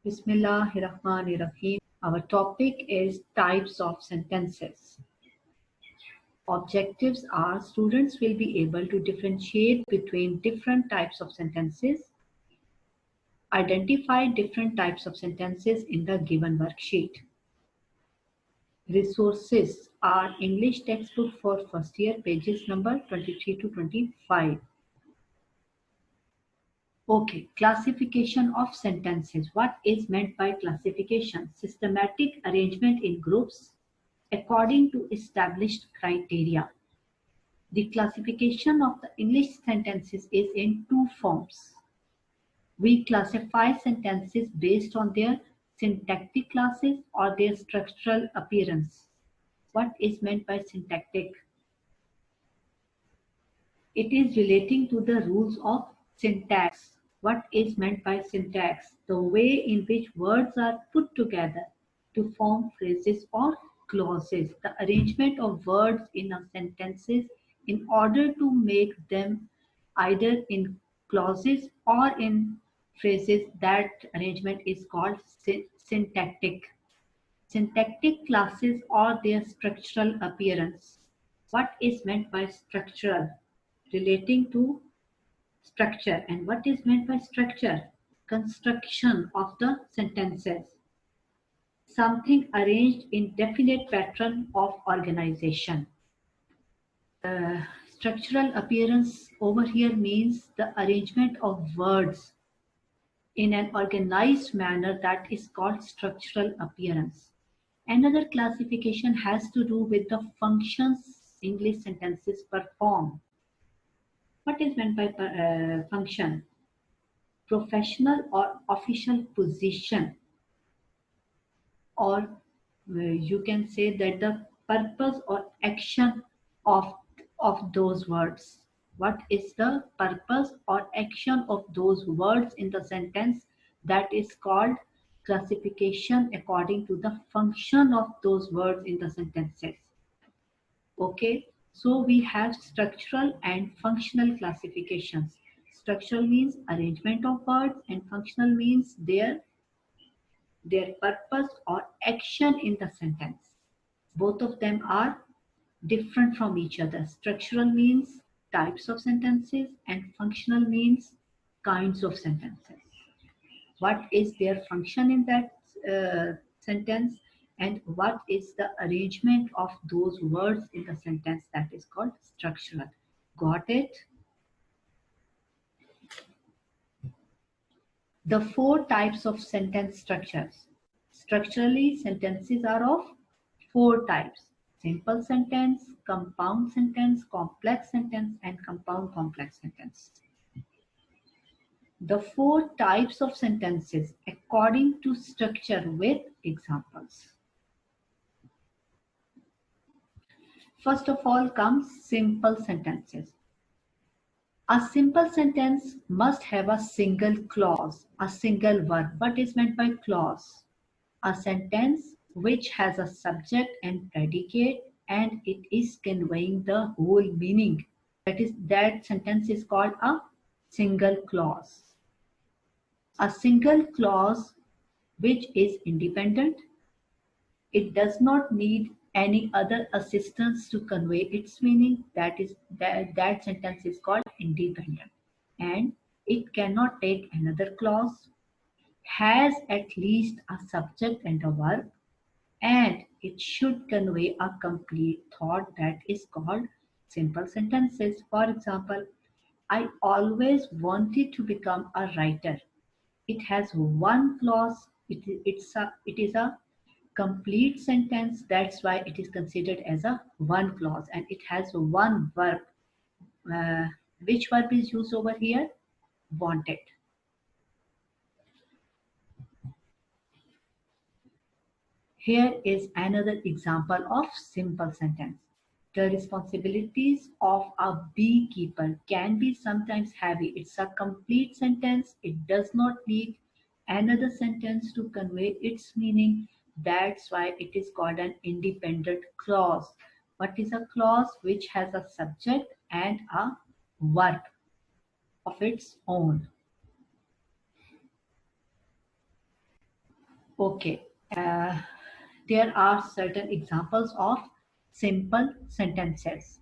Bismillahirrahmanirrahim. Our topic is types of sentences. Objectives are students will be able to differentiate between different types of sentences, identify different types of sentences in the given worksheet. Resources are English textbook for first year, pages number 23 to 25. Okay, classification of sentences. What is meant by classification? Systematic arrangement in groups according to established criteria. The classification of the English sentences is in two forms. We classify sentences based on their syntactic classes or their structural appearance. What is meant by syntactic? It is relating to the rules of syntax. What is meant by syntax? The way in which words are put together to form phrases or clauses. The arrangement of words in a sentences in order to make them either in clauses or in phrases. That arrangement is called syntactic. Syntactic classes or their structural appearance. What is meant by structural? Relating to structure. And what is meant by structure? Construction of the sentences. Something arranged in definite pattern of organization. Structural appearance over here means the arrangement of words in an organized manner, that is called structural appearance. Another classification has to do with the functions English sentences perform. What is meant by function? Professional or official position, or you can say that the purpose or action of those words. What is the purpose or action of those words in the sentence? That is called classification according to the function of those words in the sentences. Okay, so we have structural and functional classifications. Structural means arrangement of words and functional means their purpose or action in the sentence. Both of them are different from each other. Structural means types of sentences and functional means kinds of sentences. What is their function in that sentence, and what is the arrangement of those words in the sentence? That is called structural. Got it? The four types of sentence structures. Structurally, sentences are of four types: simple sentence, compound sentence, complex sentence, and compound complex sentence. The four types of sentences according to structure with examples. First of all comes simple sentences. A simple sentence must have a single clause, a single verb. What is meant by clause? A sentence which has a subject and predicate and it is conveying the whole meaning. That sentence is called a single clause. A single clause which is independent. It does not need any other assistance to convey its meaning. That sentence is called independent. And it cannot take another clause, has at least a subject and a verb, and it should convey a complete thought. That is called simple sentences. For example, I always wanted to become a writer. It has one clause. It is a complete sentence. That's why it is considered as a one clause, and it has one verb. Which verb is used over here? Wanted. Here is another example of simple sentence. The responsibilities of a beekeeper can be sometimes heavy. It's a complete sentence. It does not need another sentence to convey its meaning. That's why it is called an independent clause. What is a clause? Which has a subject and a verb of its own. Okay. Uh, there are certain examples of simple sentences.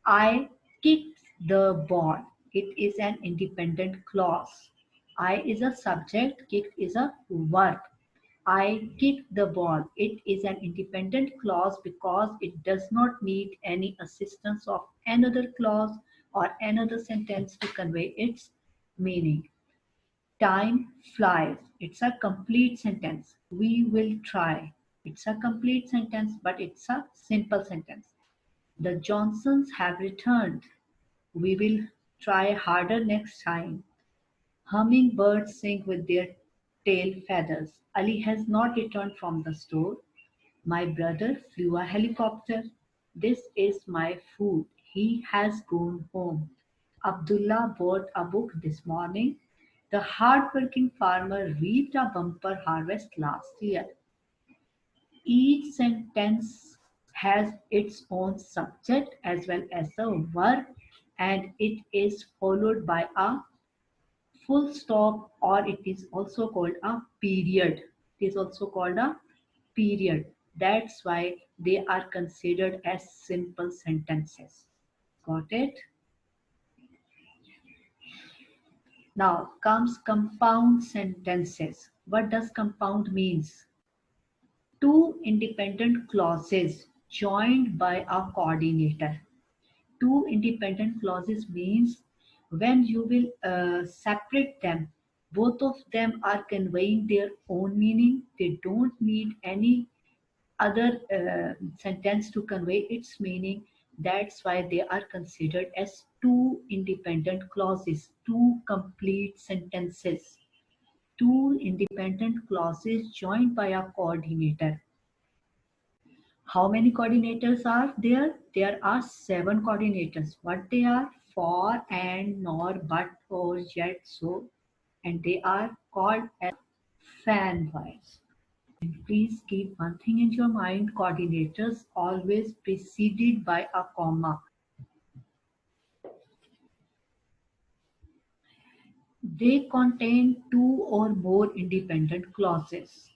I kicked the ball. It is an independent clause. I is a subject, kicked is a verb. I kicked the ball. It is an independent clause because it does not need any assistance of another clause or another sentence to convey its meaning. Time flies. It's a complete sentence. We will try. It's a complete sentence, but it's a simple sentence. The Johnsons have returned. We will try harder next time. Hummingbirds sing with their tail feathers. Ali has not returned from the store. My brother flew a helicopter. This is my food. He has gone home. Abdullah bought a book this morning. The hard-working farmer reaped a bumper harvest last year. Each sentence has its own subject as well as a verb, and it is followed by a full stop, or it is also called a period. It is also called a period. That's why they are considered as simple sentences. Got it? Now comes compound sentences. What does compound means? Two independent clauses joined by a coordinator. Two independent clauses means when you will separate them, both of them are conveying their own meaning. They don't need any other sentence to convey its meaning. That's why they are considered as two independent clauses, two complete sentences. Two independent clauses joined by a coordinator. How many coordinators are there? There are seven coordinators. What they are? For, and, nor, but, or, yet, so. And they are called as fanboys. And please keep one thing in your mind. Coordinators always preceded by a comma. They contain two or more independent clauses.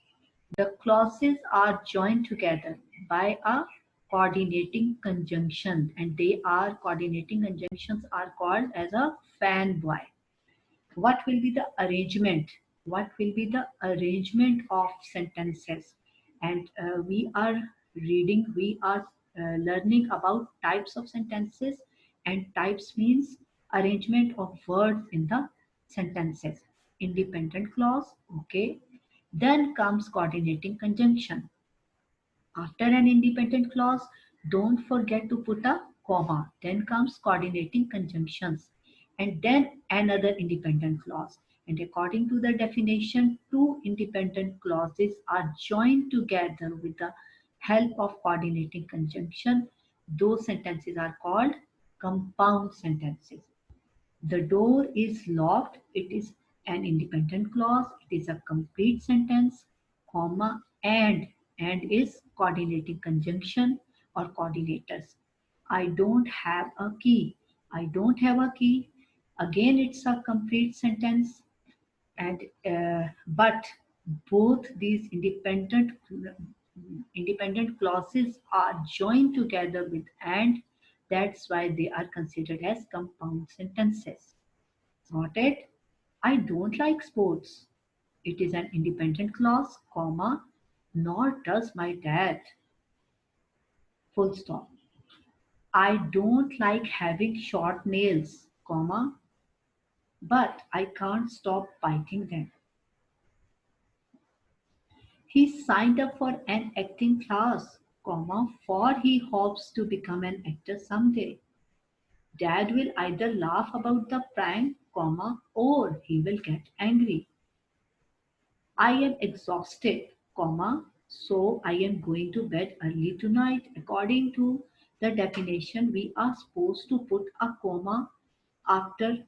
The clauses are joined together by a coordinating conjunction, and they are coordinating conjunctions are called as a fanboy. What will be the arrangement? What will be the arrangement of sentences? And we are learning about types of sentences, and types means arrangement of words in the sentences. Independent clause, okay. Then comes coordinating conjunction. After an independent clause, don't forget to put a comma. Then comes coordinating conjunctions, and then another independent clause. And according to the definition, two independent clauses are joined together with the help of coordinating conjunction. Those sentences are called compound sentences. The door is locked. It is an independent clause. It is a complete sentence, comma, and is coordinating conjunction or coordinators. I don't have a key. I don't have a key. Again, it's a complete sentence, and but both these independent clauses are joined together with and. That's why they are considered as compound sentences. Got it? I don't like sports. It is an independent clause, comma, nor does my dad. Full stop. I don't like having short nails, comma, but I can't stop biting them. He signed up for an acting class, comma, for he hopes to become an actor someday. Dad will either laugh about the prank, comma, or he will get angry. I am exhausted, comma, so I am going to bed early tonight. According to the definition, we are supposed to put a comma after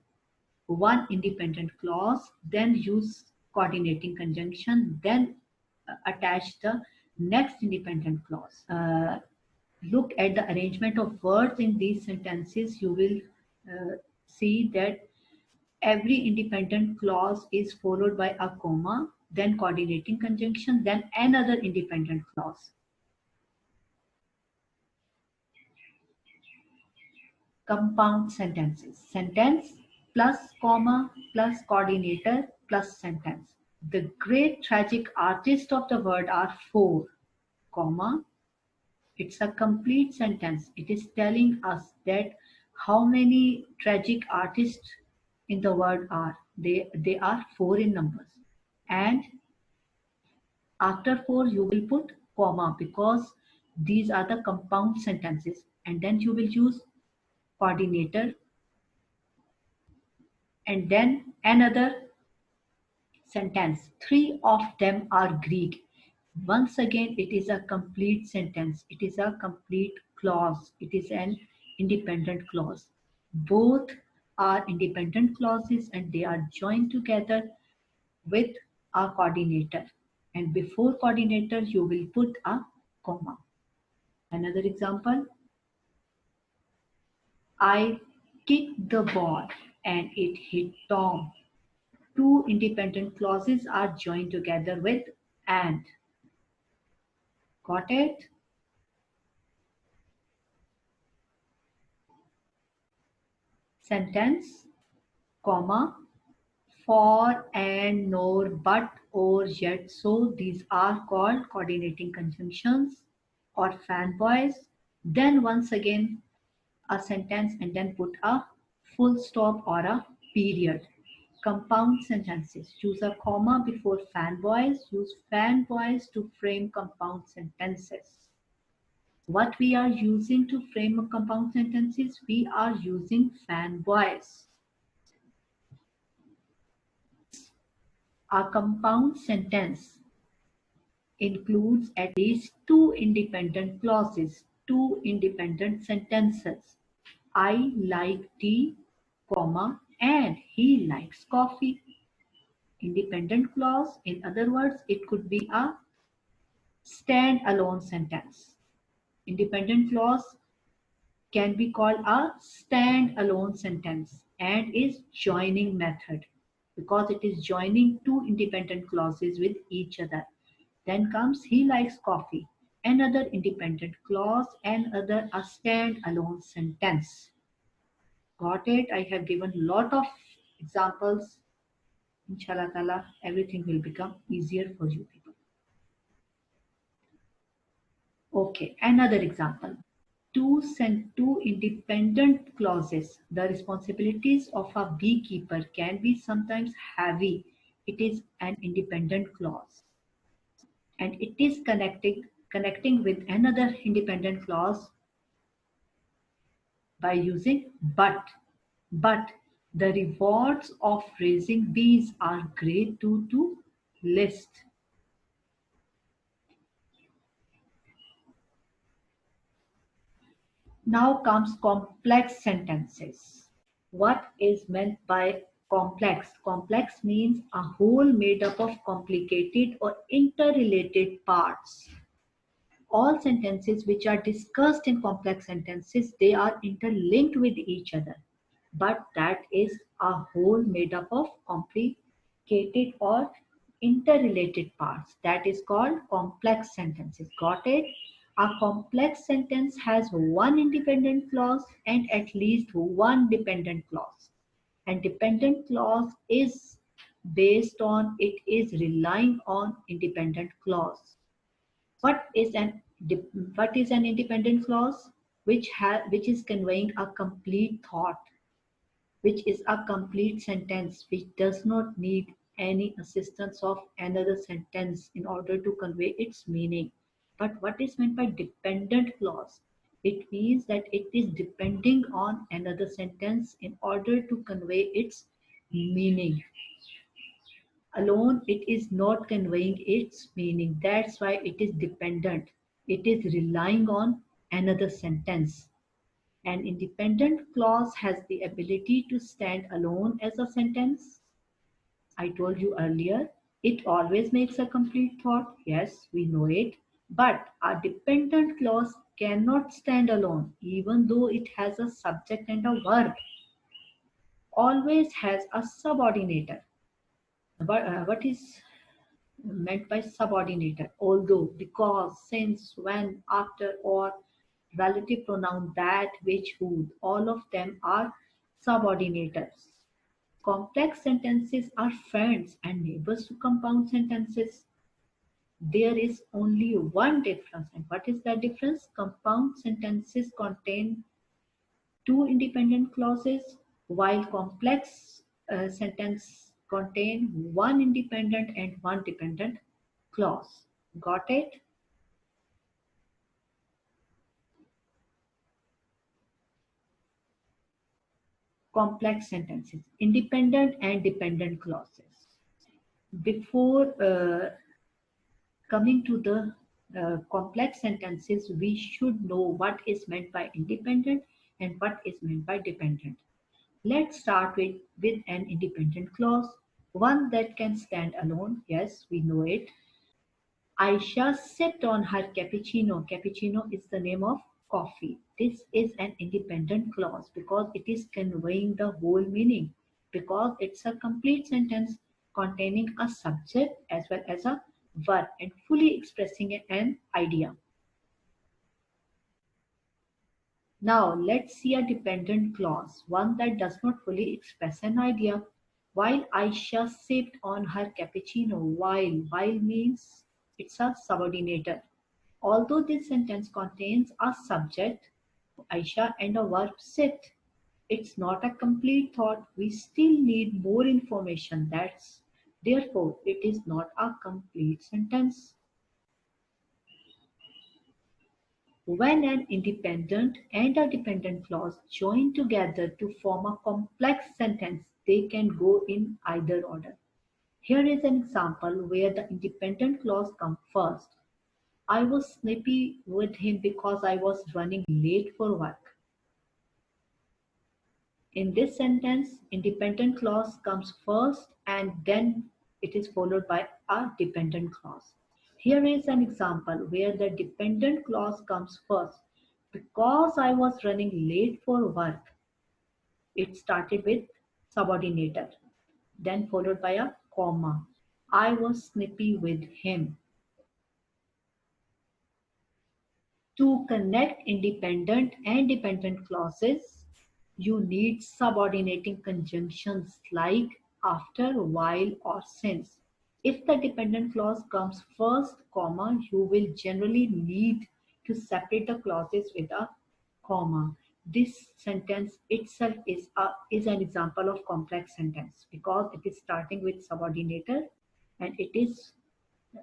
one independent clause, then use coordinating conjunction, then attach the next independent clause. Look at the arrangement of words in these sentences. You will see that Every independent clause is followed by a comma, then coordinating conjunction, then another independent clause. Compound sentences. Sentence plus comma plus coordinator plus sentence. The great tragic artists of the word are four, comma. It's a complete sentence. It is telling us that how many tragic artists in the world are. They are four in numbers. And after four, you will put comma because these are the compound sentences. And then you will use coordinator and then another sentence. Three of them are Greek. Once again, it is a complete sentence. It is a complete clause. It is an independent clause. Both are independent clauses and they are joined together with a coordinator. And before coordinator, you will put a comma. Another example, I kicked the ball and it hit Tom. Two independent clauses are joined together with and. Got it? Sentence, comma, for, and, nor, but, or, yet, so. These are called coordinating conjunctions or fanboys. Then once again, a sentence and then put a full stop or a period. Compound sentences. Use a comma before fanboys. Use fanboys to frame compound sentences. What we are using to frame a compound sentences, we are using fanboys. A compound sentence includes at least two independent clauses, two independent sentences. I like tea, comma, and he likes coffee. Independent clause, in other words, it could be a stand-alone sentence. Independent clause can be called a stand-alone sentence and is joining method because it is joining two independent clauses with each other. Then comes he likes coffee, another independent clause, and other a stand-alone sentence. Got it? I have given lot of examples. Inshallah Ta'ala, everything will become easier for you people. Okay, another example. Two independent clauses. The responsibilities of a beekeeper can be sometimes heavy. It is an independent clause. And it is connecting with another independent clause by using but. But the rewards of raising bees are great to list. Now comes complex sentences. What is meant by complex? Complex means a whole made up of complicated or interrelated parts. All sentences which are discussed in complex sentences, they are interlinked with each other. But that is a whole made up of complicated or interrelated parts. That is called complex sentences. Got it? A complex sentence has one independent clause and at least one dependent clause. And dependent clause is based on, it is relying on independent clause. What is an independent clause? Which is conveying a complete thought, which is a complete sentence, which does not need any assistance of another sentence in order to convey its meaning. But what is meant by dependent clause? It means that it is depending on another sentence in order to convey its meaning. Alone, it is not conveying its meaning. That's why it is dependent. It is relying on another sentence. An independent clause has the ability to stand alone as a sentence. I told you earlier, it always makes a complete thought. Yes, we know it. But a dependent clause cannot stand alone, even though it has a subject and a verb. always has a subordinator. But what is meant by subordinator? Although, because, since, when, after, or relative pronoun that, which, who, all of them are subordinators. Complex sentences are friends and neighbors to compound sentences. There is only one difference. And what is that difference? Compound sentences contain two independent clauses, while complex sentence contain one independent and one dependent clause. Got it? Complex sentences, independent and dependent clauses. Before coming to the complex sentences, we should know what is meant by independent and what is meant by dependent. Let's start with an independent clause, one that can stand alone. Yes, we know it. Aisha sipped on her cappuccino. Cappuccino is the name of coffee. This is an independent clause because it is conveying the whole meaning, because it's a complete sentence containing a subject as well as a verb and fully expressing an idea. Now let's see a dependent clause, one that does not fully express an idea. While Aisha sipped on her cappuccino, while means it's a subordinator. Although this sentence contains a subject, Aisha, and a verb sit, it's not a complete thought. We still need more information. Therefore it is not a complete sentence. When an independent and a dependent clause join together to form a complex sentence, they can go in either order. Here is an example where the independent clause comes first. I was snippy with him because I was running late for work. In this sentence, independent clause comes first and then it is followed by a dependent clause. Here is an example where the dependent clause comes first. Because I was running late for work, it started with subordinator, then followed by a comma. I was snippy with him. To connect independent and dependent clauses, you need subordinating conjunctions like after, while, or since. If the dependent clause comes first, comma, you will generally need to separate the clauses with a comma. This sentence itself is an example of complex sentence because it is starting with subordinator, and it is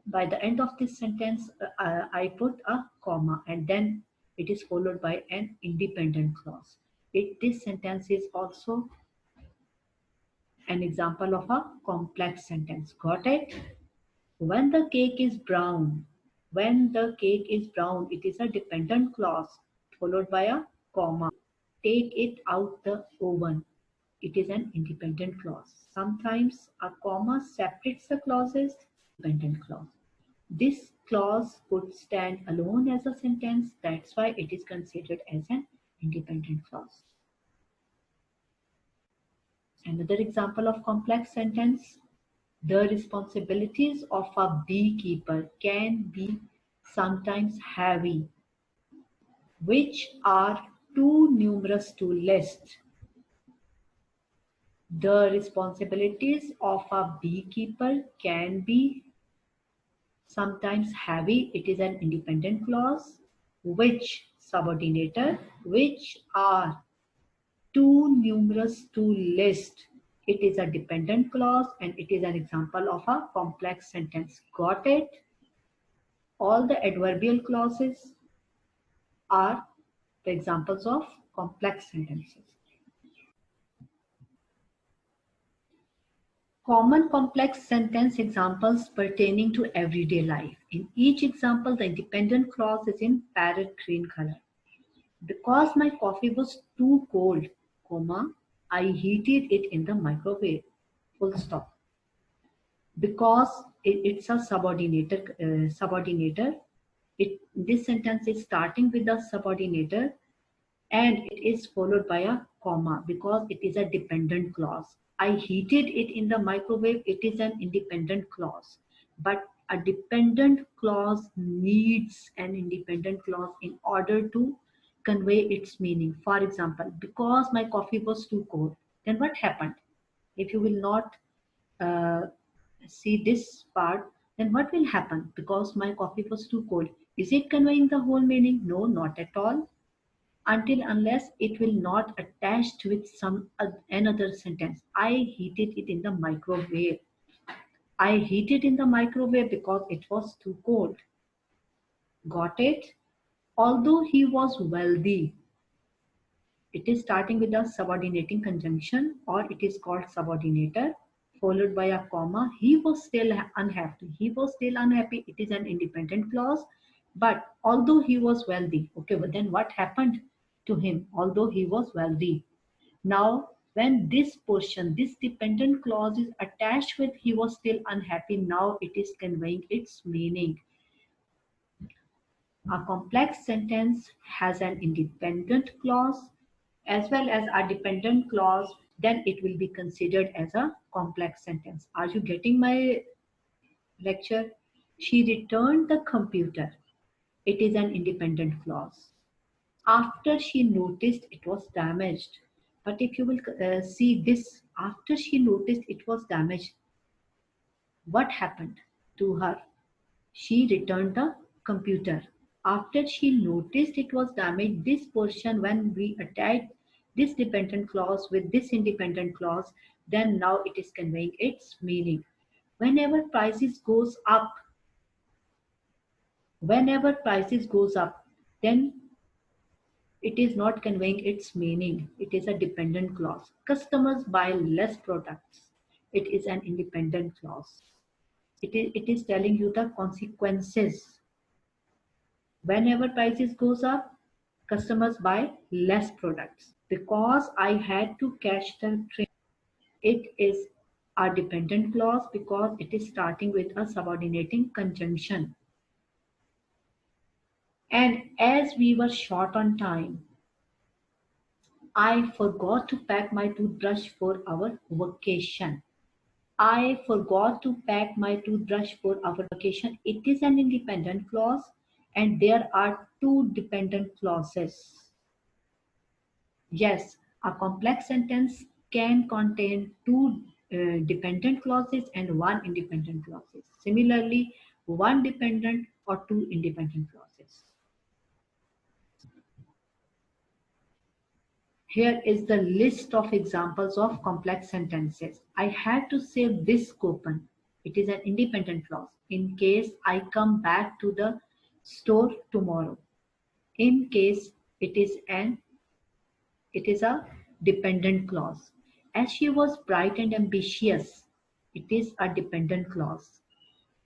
by the end of this sentence, I put a comma and then it is followed by an independent clause. This sentence is also an example of a complex sentence. Got it? When the cake is brown, when the cake is brown, it is a dependent clause followed by a comma. Take it out the oven. It is an independent clause. Sometimes a comma separates the clauses. Dependent clause. This clause could stand alone as a sentence. That's why it is considered as an independent clause. Another example of complex sentence. The responsibilities of a beekeeper can be sometimes heavy, which are too numerous to list. The responsibilities of a beekeeper can be sometimes heavy. It is an independent clause. Which subordinator, which are too numerous to list. It is a dependent clause and it is an example of a complex sentence. Got it? All the adverbial clauses are the examples of complex sentences. Common complex sentence examples pertaining to everyday life. In each example, the independent clause is in parrot green color. Because my coffee was too cold, comma, I heated it in the microwave. Full stop. Because it's a subordinator. This sentence is starting with the subordinator. and it is followed by a comma because it is a dependent clause. I heated it in the microwave, it is an independent clause. But a dependent clause needs an independent clause in order to convey its meaning. For example, because my coffee was too cold, then what happened? If you will not uh, see this part, then what will happen? Because my coffee was too cold. Is it conveying the whole meaning? No, not at all, until unless it will not attached with some another sentence. I heated it in the microwave. I heated in the microwave because it was too cold. Got it? Although he was wealthy, it is starting with a subordinating conjunction, or it is called subordinator followed by a comma. He was still unhappy. He was still unhappy. It is an independent clause. But although he was wealthy, okay, but then what happened to him? Although he was wealthy, now, when this portion, this dependent clause is attached with he was still unhappy, now it is conveying its meaning. A complex sentence has an independent clause as well as a dependent clause, then it will be considered as a complex sentence. Are you getting my lecture? She returned the computer. It is an independent clause. After she noticed it was damaged. But if you will see this, after she noticed it was damaged, what happened to her? She returned the computer. After she noticed it was damaged, this portion, when we attach this dependent clause with this independent clause, then now it is conveying its meaning. Whenever prices goes up, whenever prices goes up, then it is not conveying its meaning. It is a dependent clause. Customers buy less products. It is an independent clause. It is telling you the consequences. Whenever prices goes up, customers buy less products. Because I had to catch the train. It is a dependent clause because it is starting with a subordinating conjunction. And as we were short on time, I forgot to pack my toothbrush for our vacation. I forgot to pack my toothbrush for our vacation. It is an independent clause, and there are two dependent clauses. Yes, a complex sentence can contain two dependent clauses and one independent clauses. Similarly, one dependent or two independent clauses. Here is the list of examples of complex sentences. I had to save this coupon. It is an independent clause. In case I come back to the store tomorrow. In case it is a dependent clause. As she was bright and ambitious, it is a dependent clause.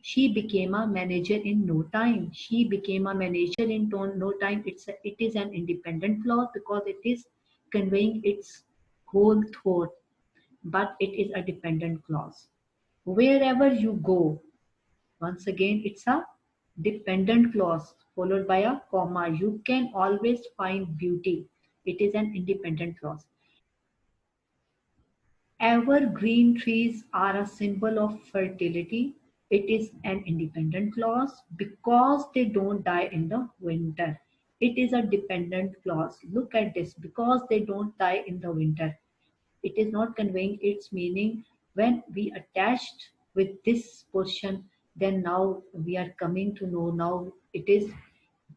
She became a manager in no time. She became a manager in no time. It is an independent clause because it is conveying its whole thought, but it is a dependent clause. Wherever you go, once again, it's a dependent clause followed by a comma. You can always find beauty. It is an independent clause. Evergreen trees are a symbol of fertility. It is an independent clause because they don't die in the winter. It is a dependent clause. Look at this, because they don't die in the winter. It is not conveying its meaning. When we attached with this portion, then now we are coming to know, now it is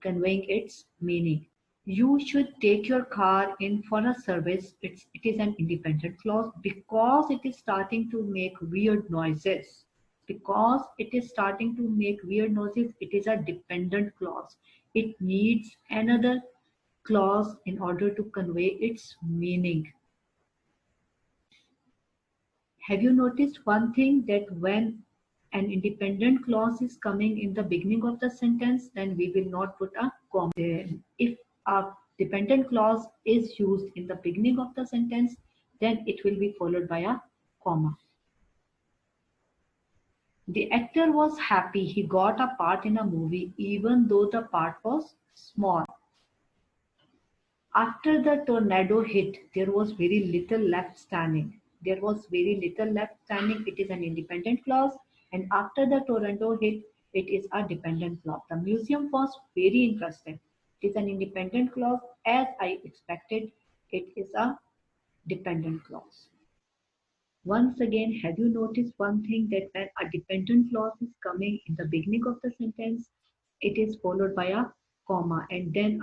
conveying its meaning. You should take your car in for a service. It is an independent clause because it is starting to make weird noises. Because it is starting to make weird noises, it is a dependent clause. It needs another clause in order to convey its meaning. Have you noticed one thing, that when an independent clause is coming in the beginning of the sentence, then we will not put a comma there. If a dependent clause is used in the beginning of the sentence, then it will be followed by a comma. The actor was happy he got a part in a movie even though the part was small. After the tornado hit, there was very little left standing. There was very little left standing. It is an independent clause. And after the tornado hit, it is a dependent clause. The museum was very interested. It is an independent clause. As I expected, it is a dependent clause. Once again, have you noticed one thing that when a dependent clause is coming in the beginning of the sentence, it is followed by a comma, and then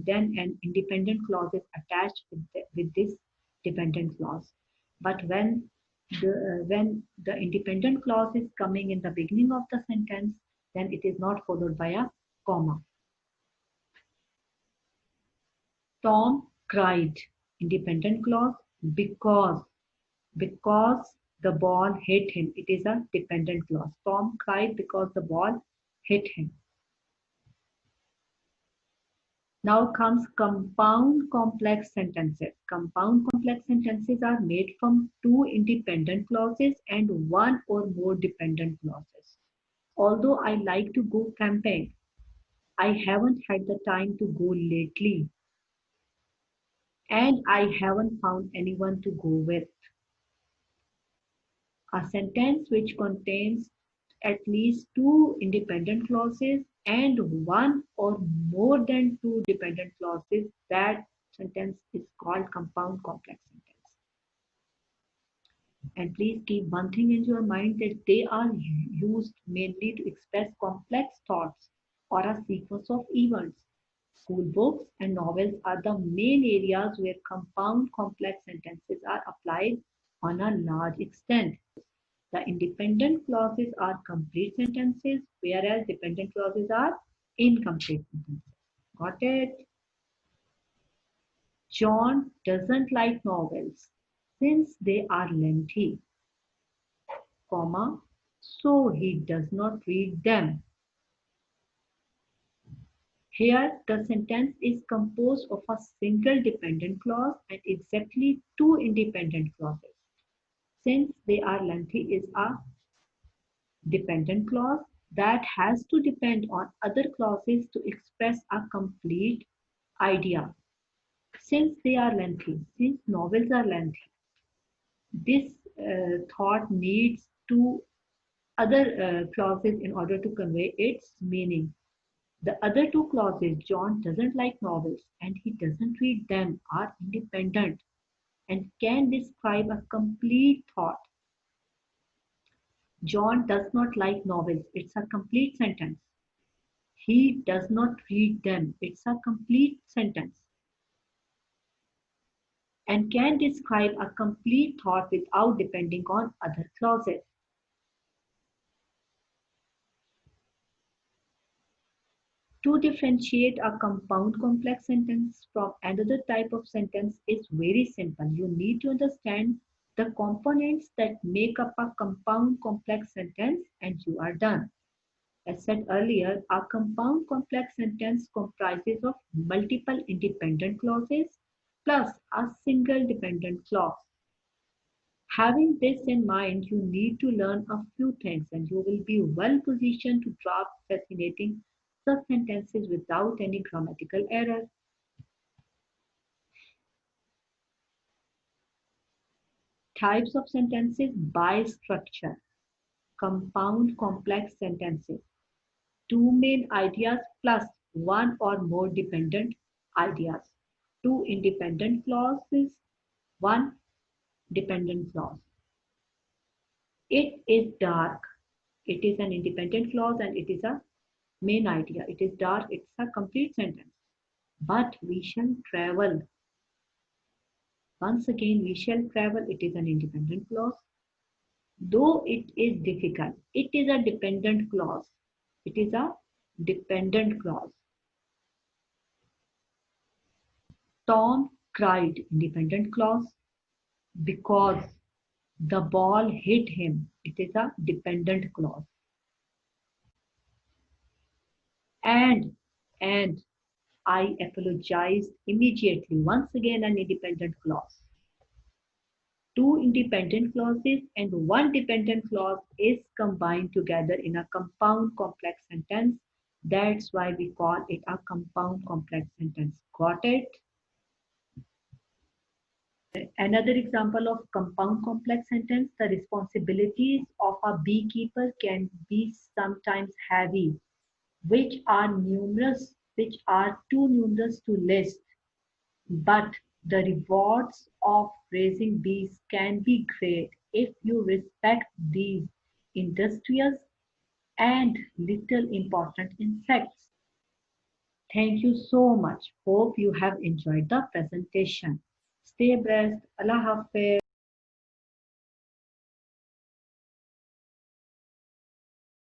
then an independent clause is attached with this dependent clause. But when the independent clause is coming in the beginning of the sentence, then it is not followed by a comma. Tom cried, independent clause, because because the ball hit him. It is a dependent clause. Tom cried because the ball hit him. Now comes compound complex sentences. Compound complex sentences are made from two independent clauses and one or more dependent clauses. Although I like to go camping, I haven't had the time to go lately, and I haven't found anyone to go with. A sentence which contains at least two independent clauses and one or more than two dependent clauses, that sentence is called compound complex sentence. And please keep one thing in your mind, that they are used mainly to express complex thoughts or a sequence of events. School books and novels are the main areas where compound complex sentences are applied on a large extent. The independent clauses are complete sentences, whereas dependent clauses are incomplete sentences. Got it? John doesn't like novels since they are lengthy, comma, so he does not read them. Here, the sentence is composed of a single dependent clause and exactly two independent clauses. Since they are lengthy is a dependent clause that has to depend on other clauses to express a complete idea. Since they are lengthy, since novels are lengthy, this thought needs two other clauses in order to convey its meaning. The other two clauses, John doesn't like novels and he doesn't read them, are independent and can describe a complete thought. John does not like novels. It's a complete sentence. He does not read them. It's a complete sentence and can describe a complete thought without depending on other clauses. To differentiate a compound complex sentence from another type of sentence is very simple. You need to understand the components that make up a compound complex sentence and you are done. As said earlier, a compound complex sentence comprises of multiple independent clauses plus a single dependent clause. Having this in mind, you need to learn a few things and you will be well positioned to draft fascinating such sentences without any grammatical error. Types of sentences by structure. Compound complex sentences. Two main ideas plus one or more dependent ideas. Two independent clauses, one dependent clause. It is dark. It is an independent clause and it is a main idea. It is dark. It's a complete sentence. But we shall travel. Once again, we shall travel. It is an independent clause. Though it is difficult, it is a dependent clause. It is a dependent clause. Tom cried, independent clause, because the ball hit him. It is a dependent clause. And and I apologized immediately. Once again, an independent clause. Two independent clauses and one dependent clause is combined together in a compound complex sentence. That's why we call it a compound complex sentence. Got it? Another example of compound complex sentence, the responsibilities of a beekeeper can be sometimes heavy, which are too numerous to list. But the rewards of raising bees can be great if you respect these industrious and little important insects. Thank you so much. Hope you have enjoyed the presentation. Stay blessed. Allah Hafiz.